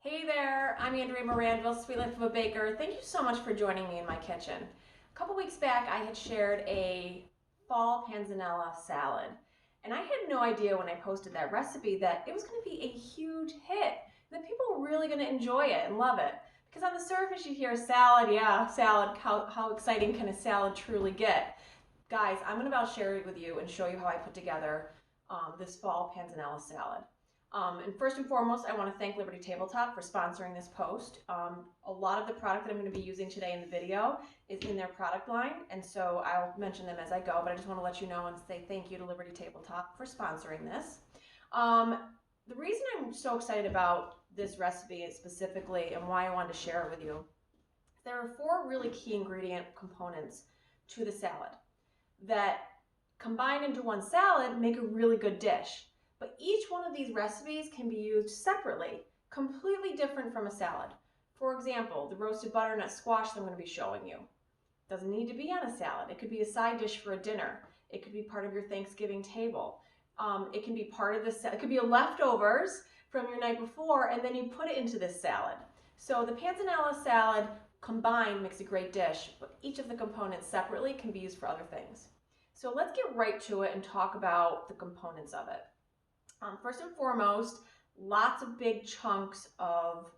Hey there, I'm Andrea Moranville, Sweet Life of a Baker. Thank you so much for joining me in my kitchen. A couple weeks back, I had shared a fall panzanella salad, and I had no idea when I posted that recipe that it was going to be a huge hit, that people were really going to enjoy it and love it. Because on the surface, you hear salad, yeah, salad, how exciting can a salad truly get? Guys, I'm going to about share it with you and show you how I put together this fall panzanella salad. And first and foremost, I want to thank Liberty Tabletop for sponsoring this post. A lot of the product that I'm going to be using today in the video is in their product line, and so I'll mention them as I go, but I just want to let you know and say thank you to Liberty Tabletop for sponsoring this. The reason I'm so excited about this recipe specifically and why I wanted to share it with you, there are 4 really key ingredient components to the salad that combined into one salad make a really good dish. But each one of these recipes can be used separately, completely different from a salad. For example, the roasted butternut squash that I'm going to be showing you doesn't need to be on a salad. It could be a side dish for a dinner. It could be part of your Thanksgiving table. It can be part of the, it could be leftovers from your night before, and then you put it into this salad. So the panzanella salad combined makes a great dish, but each of the components separately can be used for other things. So let's get right to it and talk about the components of it. First and foremost, lots of big chunks of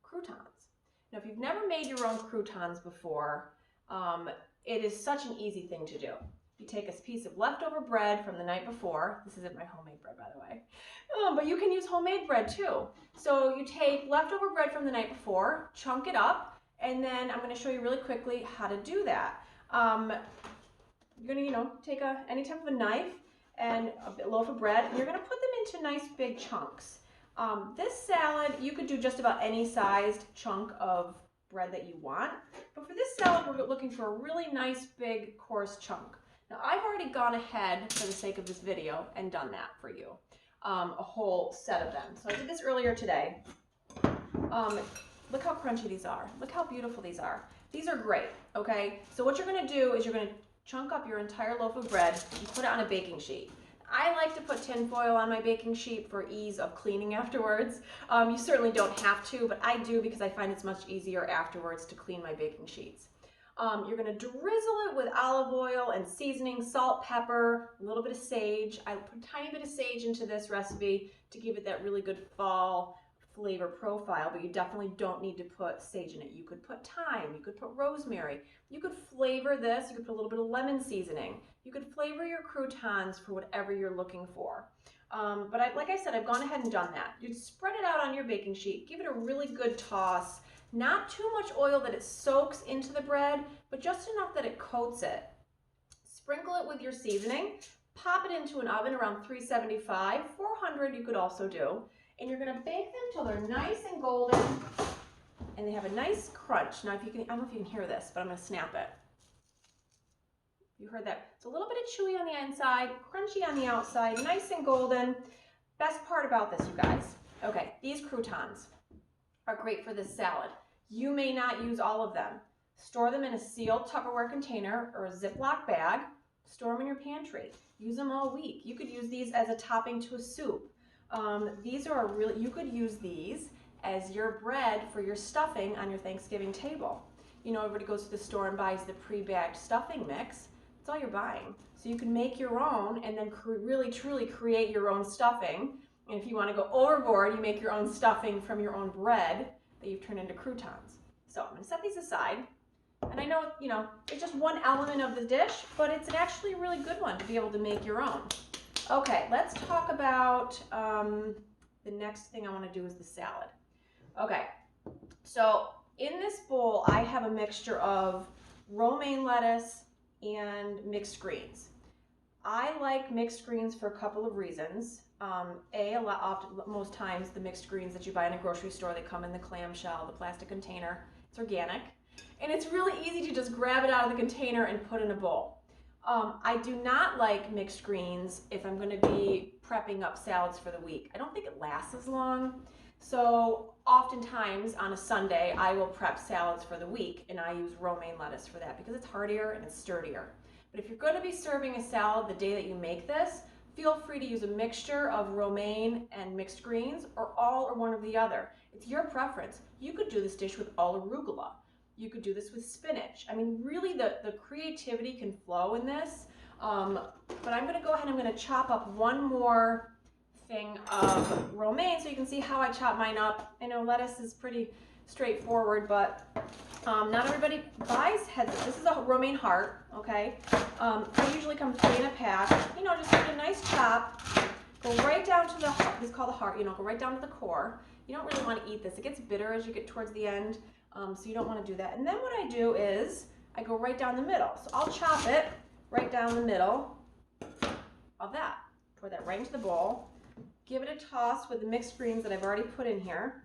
croutons. Now, if you've never made your own croutons before, it is such an easy thing to do. You take a piece of leftover bread from the night before. This isn't my homemade bread, by the way. But you can use homemade bread too. So you take leftover bread from the night before, chunk it up, and then I'm going to show you really quickly how to do that. You're going to, take any type of a knife and a loaf of bread, and you're going to put them into nice big chunks. This salad, you could do just about any sized chunk of bread that you want, but for this salad, we're looking for a really nice, big, coarse chunk. Now, I've already gone ahead, for the sake of this video, and done that for you, a whole set of them. So I did this earlier today. Look how crunchy these are. Look how beautiful these are. These are great, okay? So what you're going to do is you're going to chunk up your entire loaf of bread and put it on a baking sheet. I like to put tin foil on my baking sheet for ease of cleaning afterwards. You certainly don't have to, but I do because I find it's much easier afterwards to clean my baking sheets. You're going to drizzle it with olive oil and seasoning, salt, pepper, a little bit of sage. I put a tiny bit of sage into this recipe to give it that really good fall flavor profile, but you definitely don't need to put sage in it. You could put thyme, you could put rosemary, you could flavor this, you could put a little bit of lemon seasoning, you could flavor your croutons for whatever you're looking for. But like I said, I've gone ahead and done that. You spread it out on your baking sheet, give it a really good toss, not too much oil that it soaks into the bread, but just enough that it coats it. Sprinkle it with your seasoning, pop it into an oven around 375, 400 you could also do, and you're going to bake them till they're nice and golden and they have a nice crunch. Now, if you can, I don't know if you can hear this, but I'm going to snap it. You heard that? It's a little bit of chewy on the inside, crunchy on the outside, nice and golden. Best part about this, you guys. Okay, these croutons are great for this salad. You may not use all of them. Store them in a sealed Tupperware container or a Ziploc bag. Store them in your pantry. Use them all week. You could use these as a topping to a soup. These are really, you could use these as your bread for your stuffing on your Thanksgiving table. Everybody goes to the store and buys the pre-bagged stuffing mix. That's all you're buying. So you can make your own and then really truly create your own stuffing. And if you want to go overboard, you make your own stuffing from your own bread that you've turned into croutons. So I'm going to set these aside. And I know, it's just one element of the dish, but it's actually a really good one to be able to make your own. Okay, let's talk about the next thing I want to do is the salad. Okay, so in this bowl, I have a mixture of romaine lettuce and mixed greens. I like mixed greens for a couple of reasons. Most times the mixed greens that you buy in a grocery store, they come in the clamshell, the plastic container. It's organic, and it's really easy to just grab it out of the container and put in a bowl. I do not like mixed greens if I'm going to be prepping up salads for the week. I don't think it lasts as long. So oftentimes on a Sunday, I will prep salads for the week, and I use romaine lettuce for that because it's heartier and it's sturdier. But if you're going to be serving a salad the day that you make this, Feel free to use a mixture of romaine and mixed greens, or all or one of the other. It's your preference. You could do this dish with all arugula. You could do this with spinach. I mean, really the creativity can flow in this. But I'm gonna go ahead and I'm gonna chop up one more thing of romaine so you can see how I chop mine up. I know lettuce is pretty straightforward, but not everybody buys heads. This is a romaine heart, okay? I usually come 3 in a pack. You know, just get a nice chop. Go right down to the heart. This is called the heart. You know, go right down to the core. You don't really want to eat this. It gets bitter as you get towards the end, so you don't want to do that. And then what I do is I go right down the middle. So I'll chop it right down the middle of that. Pour that right into the bowl. Give it a toss with the mixed greens that I've already put in here.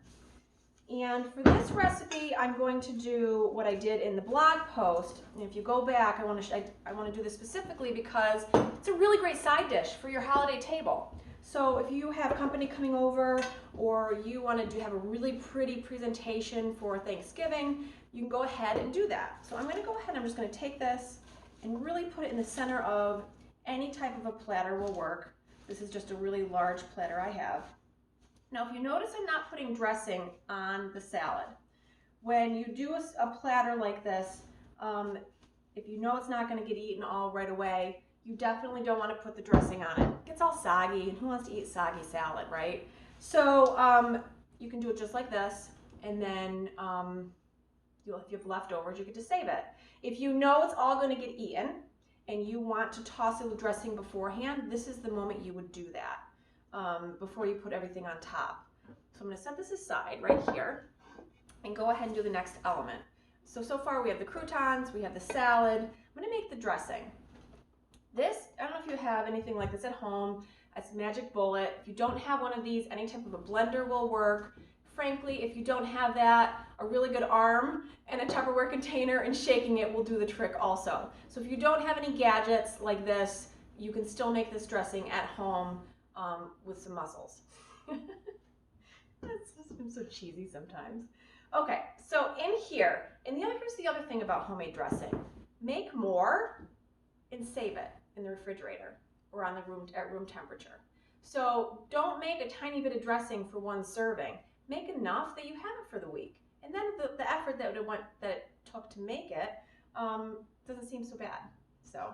And for this recipe, I'm going to do what I did in the blog post. And if you go back, I want to do this specifically because it's a really great side dish for your holiday table. So if you have company coming over, or you want to have a really pretty presentation for Thanksgiving, you can go ahead and do that. So I'm going to go ahead and I'm just going to take this and really put it in the center of any type of a platter will work. This is just a really large platter I have. Now, if you notice, I'm not putting dressing on the salad. When you do a platter like this, if you know it's not going to get eaten all right away, you definitely don't want to put the dressing on it. It gets all soggy, and who wants to eat soggy salad, right? So you can do it just like this, and then if you have leftovers, you get to save it. If you know it's all going to get eaten, and you want to toss it with dressing beforehand, this is the moment you would do that. Before you put everything on top. So I'm going to set this aside right here and go ahead and do the next element. So far we have the croutons, we have the salad. I'm going to make the dressing. This, I don't know if you have anything like this at home. It's Magic Bullet. If you don't have one of these, any type of a blender will work. Frankly, if you don't have that, a really good arm and a Tupperware container and shaking it will do the trick also. So if you don't have any gadgets like this, you can still make this dressing at home with some mussels. That's just been so cheesy sometimes. Okay, so in here, and here's the other thing about homemade dressing. Make more and save it in the refrigerator or on the at room temperature. So don't make a tiny bit of dressing for one serving. Make enough that you have it for the week. And then the effort that it took to make it doesn't seem so bad. So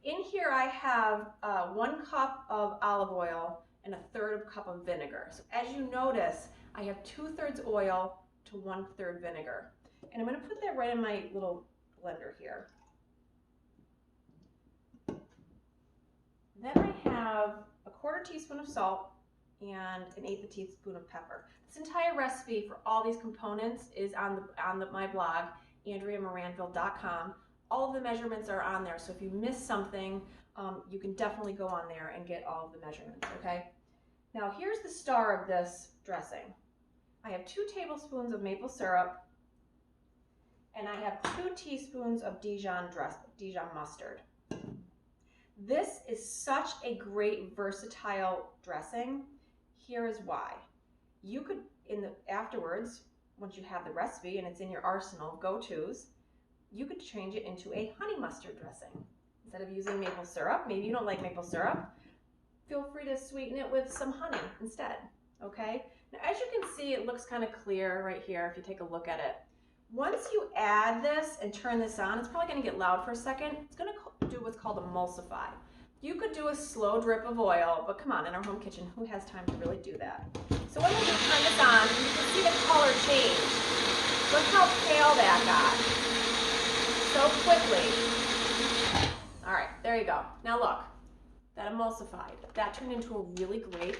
in here I have 1 cup of olive oil and 1/3 cup of vinegar. So as you notice, I have 2/3 oil to 1/3 vinegar. And I'm going to put that right in my little blender here. Then I have a 1/4 teaspoon of salt and an 1/8 teaspoon of pepper. This entire recipe for all these components is on my blog, AndreaMoranville.com. All of the measurements are on there, so if you miss something, you can definitely go on there and get all of the measurements, okay? Now here's the star of this dressing. I have 2 tablespoons of maple syrup, and I have 2 teaspoons of Dijon mustard. This is such a great versatile dressing. Here is why. You could, afterwards, once you have the recipe and it's in your arsenal of go-tos, you could change it into a honey mustard dressing. Instead of using maple syrup, maybe you don't like maple syrup, feel free to sweeten it with some honey instead, okay? Now, as you can see, it looks kind of clear right here if you take a look at it. Once you add this and turn this on, it's probably going to get loud for a second. It's going to do what's called emulsify. You could do a slow drip of oil, but come on, in our home kitchen, who has time to really do that? So when you turn this on, you can see the color change. Look how pale that got. So quickly. All right, there you go. Now look, that emulsified. That turned into a really great,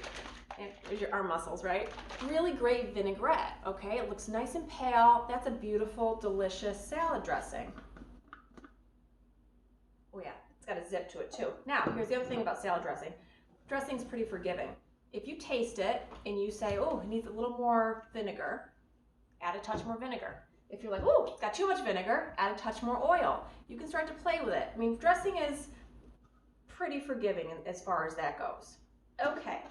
and there's your arm muscles, right? Really great vinaigrette, okay? It looks nice and pale. That's a beautiful, delicious salad dressing. Oh yeah, it's got a zip to it too. Now, here's the other thing about salad dressing. Dressing's pretty forgiving. If you taste it and you say, oh, it needs a little more vinegar, add a touch more vinegar. If you're like, oh, it's got too much vinegar, add a touch more oil. You can start to play with it. I mean, dressing is pretty forgiving as far as that goes. Okay,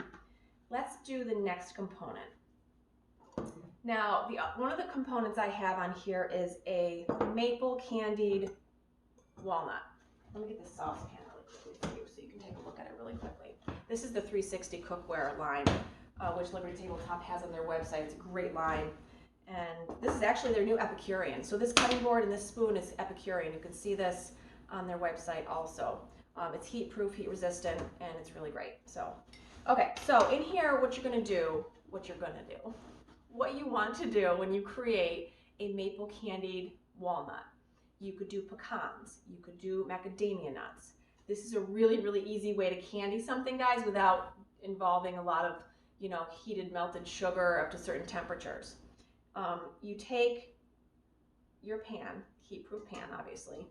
let's do the next component. Now, one of the components I have on here is a maple candied walnut. Let me get this saucepan really quickly for you so you can take a look at it really quickly. This is the 360 cookware line, which Liberty Tabletop has on their website. It's a great line. And this is actually their new Epicurean. So this cutting board and this spoon is Epicurean. You can see this on their website also. It's heat proof, heat resistant, and it's really great. So, okay, so in here, what you want to do when you create a maple candied walnut. You could do pecans, you could do macadamia nuts. This is a really, really easy way to candy something, guys, without involving a lot of, heated melted sugar up to certain temperatures. You take your pan, heat-proof pan, obviously,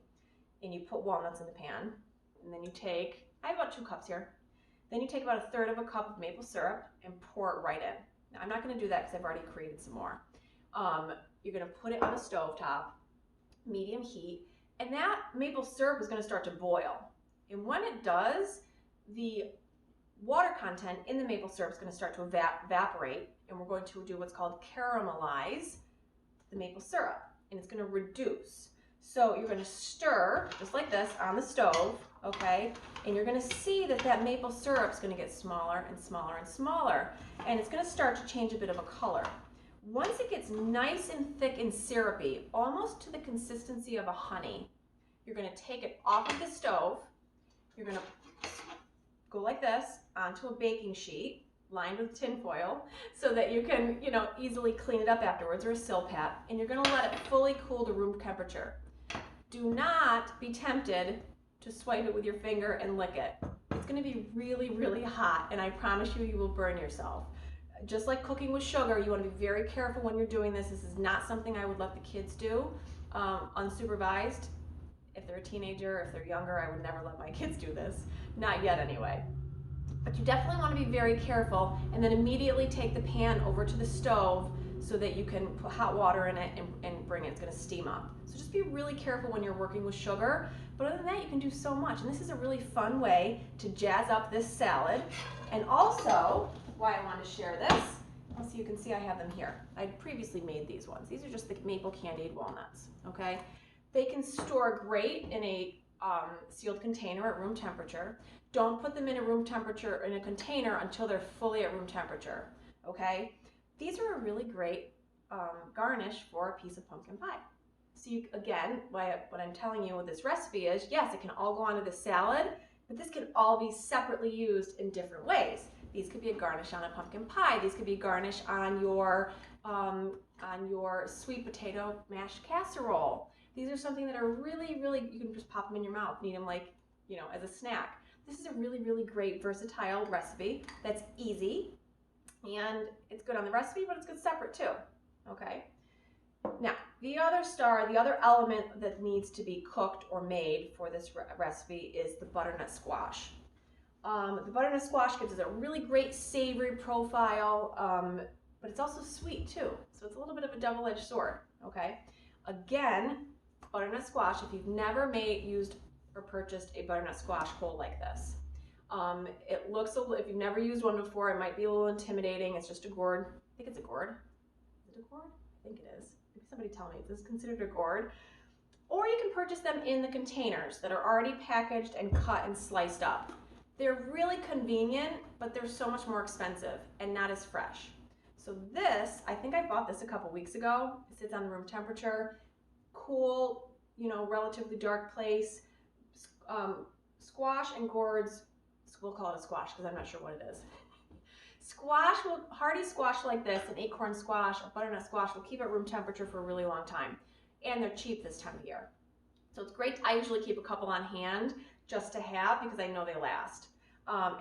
and you put walnuts in the pan, and then I have about 2 cups here. Then you take about 1/3 of a cup of maple syrup and pour it right in. Now, I'm not going to do that because I've already created some more. You're going to put it on the stove top, medium heat, and that maple syrup is going to start to boil. And when it does, the water content in the maple syrup is going to start to evaporate, and we're going to do what's called caramelize the maple syrup, and it's going to reduce. So you're going to stir just like this on the stove, okay? And you're going to see that maple syrup is going to get smaller and smaller and smaller, and it's going to start to change a bit of a color. Once it gets nice and thick and syrupy, almost to the consistency of a honey, you're going to take it off of the stove. You're going to go like this onto a baking sheet lined with tin foil so that you can, easily clean it up afterwards, or a Silpat, and you're going to let it fully cool to room temperature. Do not be tempted to swipe it with your finger and lick it. It's going to be really, really hot, and I promise you, you will burn yourself. Just like cooking with sugar, you want to be very careful when you're doing this. This is not something I would let the kids do unsupervised. If they're a teenager, if they're younger, I would never let my kids do this. Not yet anyway. But you definitely want to be very careful, and then immediately take the pan over to the stove so that you can put hot water in it and bring it. It's going to steam up. So just be really careful when you're working with sugar. But other than that, you can do so much. And this is a really fun way to jazz up this salad. And also, why I wanted to share this, so you can see I have them here. I previously made these ones. These are just the maple candied walnuts, okay? They can store great in a sealed container at room temperature. Don't put them in a container until they're fully at room temperature, okay? These are a really great garnish for a piece of pumpkin pie. So again, what I'm telling you with this recipe is, yes, it can all go onto the salad, but this can all be separately used in different ways. These could be a garnish on a pumpkin pie. These could be a garnish on your sweet potato mashed casserole. These are something that are really, really, you can just pop them in your mouth, eat them like, as a snack. This is a really, really great versatile recipe that's easy, and it's good on the recipe, but it's good separate too, okay? Now, the other element that needs to be cooked or made for this recipe is the butternut squash. The butternut squash gives us a really great savory profile, but it's also sweet too. So it's a little bit of a double-edged sword, okay? Again, butternut squash, if you've never used or purchased a butternut squash whole like this, it looks if you've never used one before, it might be a little intimidating. It's just a gourd. I think it's a gourd. Is it a gourd? I think it is. Maybe somebody tell me if this is considered a gourd. Or you can purchase them in the containers that are already packaged and cut and sliced up. They're really convenient, but they're so much more expensive and not as fresh. So this, I think I bought this a couple weeks ago. It sits on the room temperature, cool, relatively dark place. Squash and gourds, we'll call it a squash because I'm not sure what it is. Hardy squash like this, an acorn squash, a butternut squash, will keep at room temperature for a really long time. And they're cheap this time of year. So it's great. I usually keep a couple on hand just to have because I know they last.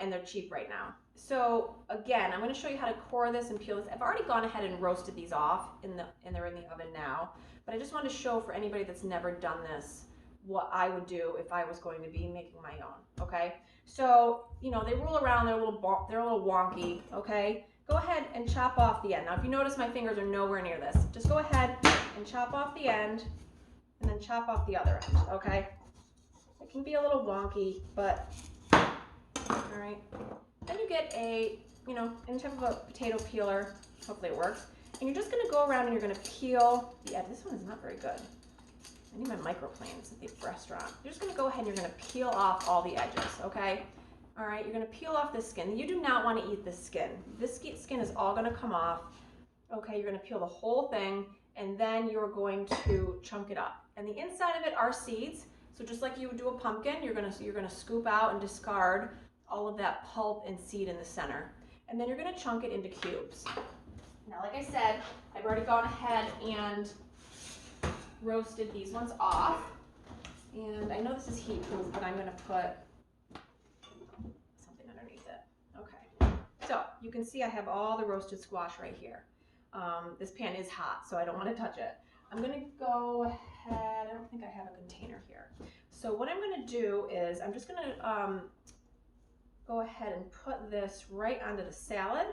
And they're cheap right now. So again, I'm going to show you how to core this and peel this. I've already gone ahead and roasted these off and they're in the oven now. But I just want to show for anybody that's never done this what I would do if I was going to be making my own, okay? So, they roll around, they're a little wonky, okay? Go ahead and chop off the end. Now, if you notice my fingers are nowhere near this, just go ahead and chop off the end and then chop off the other end, okay? It can be a little wonky, but, all right. Then you get any type of a potato peeler, hopefully it works, and you're just gonna go around and you're gonna peel the edge. This one is not very good. I need my microplanes at the restaurant. You're just going to go ahead and you're going to peel off all the edges, okay? All right, you're gonna peel off the skin. You do not want to eat the skin. This skin is all gonna come off. Okay, you're gonna peel the whole thing, and then you're going to chunk it up. And the inside of it are seeds. So just like you would do a pumpkin, you're gonna scoop out and discard all of that pulp and seed in the center. And then you're gonna chunk it into cubes. Now, like I said, I've already gone ahead and roasted these ones off. And I know this is heat proof, but I'm gonna put something underneath it. Okay, so you can see I have all the roasted squash right here. This pan is hot, so I don't want to touch it. I'm gonna go ahead, I don't think I have a container here. So what I'm gonna do is I'm just gonna go ahead and put this right onto the salad.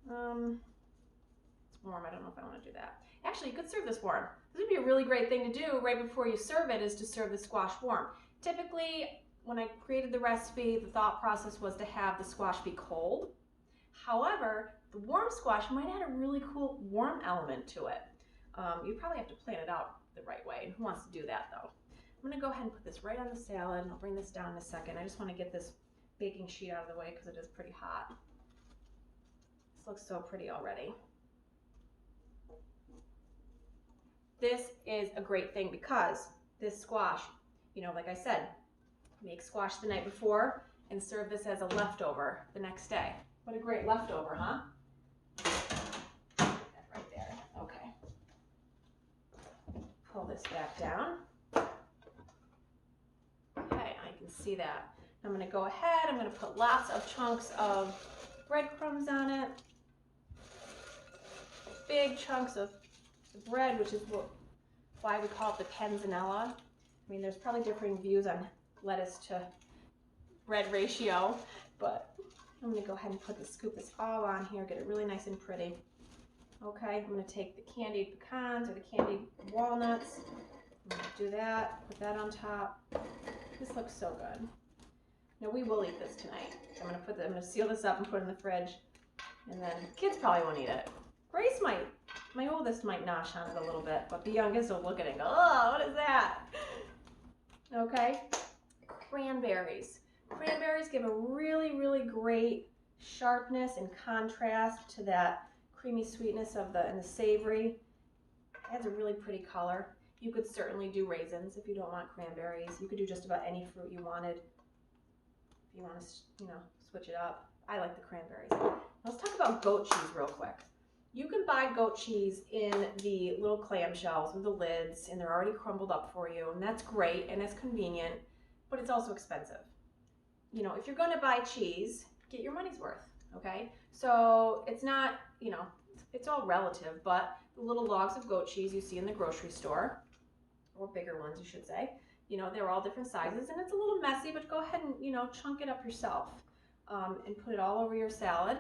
It's warm, I don't know if I want to do that. Actually, you could serve this warm. This would be a really great thing to do right before you serve it, is to serve the squash warm. Typically, when I created the recipe, the thought process was to have the squash be cold. However, the warm squash might add a really cool warm element to it. You probably have to plan it out the right way. Who wants to do that though? I'm gonna go ahead and put this right on the salad, and I'll bring this down in a second. I just want to get this baking sheet out of the way because it is pretty hot. This looks so pretty already. This is a great thing because this squash, you know, like I said, make squash the night before and serve this as a leftover the next day. What a great leftover, huh? Right there. Okay. Pull this back down. Okay, I can see that. I'm going to go ahead, I'm going to put lots of chunks of breadcrumbs on it. Big chunks of bread, which is why we call it the Panzanella. I mean, there's probably differing views on lettuce to bread ratio, but I'm going to go ahead and scoop this all on here, get it really nice and pretty. Okay, I'm going to take the candied pecans or the candied walnuts. I'm going to do that, put that on top. This looks so good. Now we will eat this tonight. I'm going to seal this up and put it in the fridge, and then kids probably won't eat it. Grace might. My oldest might nosh on it a little bit, but the youngest will look at it and go, oh, what is that? Okay, cranberries. Cranberries give a really, really great sharpness and contrast to that creamy sweetness of and the savory. It has a really pretty color. You could certainly do raisins if you don't want cranberries. You could do just about any fruit you wanted. If you want to, you know, switch it up. I like the cranberries. Let's talk about goat cheese real quick. You can buy goat cheese in the little clamshells with the lids, and they're already crumbled up for you, and that's great and it's convenient, but it's also expensive. You know, if you're going to buy cheese, get your money's worth, okay? So it's not, you know, it's all relative, but the little logs of goat cheese you see in the grocery store, or bigger ones, you should say, you know, they're all different sizes, and it's a little messy, but go ahead and, you know, chunk it up yourself and put it all over your salad,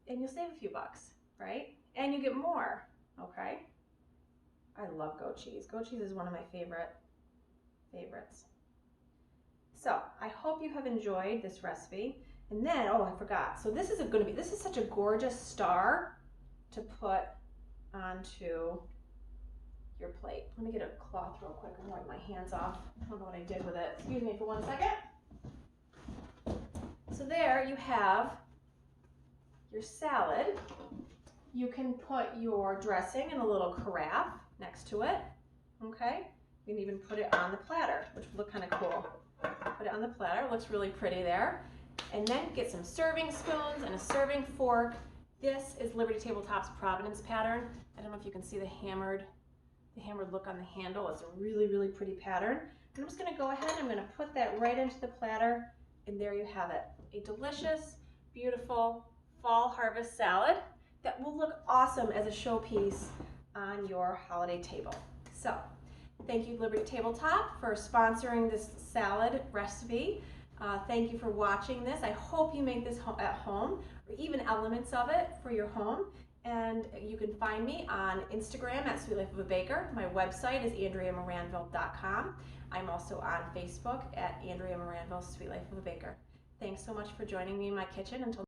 and you'll save a few bucks, right? And you get more, okay? I love goat cheese. Goat cheese is one of my favorites. So I hope you have enjoyed this recipe. And then, oh, I forgot. So this is this is such a gorgeous star to put onto your plate. Let me get a cloth real quick and wipe my hands off. I don't know what I did with it. Excuse me for 1 second. So there you have your salad. You can put your dressing in a little carafe next to it, okay? You can even put it on the platter, which would look kind of cool. Put it on the platter, it looks really pretty there. And then get some serving spoons and a serving fork. This is Liberty Tabletop's Providence pattern. I don't know if you can see the hammered look on the handle. It's a really, really pretty pattern. And I'm just gonna go ahead, I'm gonna put that right into the platter, and there you have it. A delicious, beautiful fall harvest salad that will look awesome as a showpiece on your holiday table. So, thank you Liberty Tabletop for sponsoring this salad recipe. Thank you for watching this. I hope you make this at home, or even elements of it for your home. And you can find me on Instagram at Sweet Life of a Baker. My website is AndreaMoranville.com. I'm also on Facebook at Andrea Moranville, Sweet Life of a Baker. Thanks so much for joining me in my kitchen. Until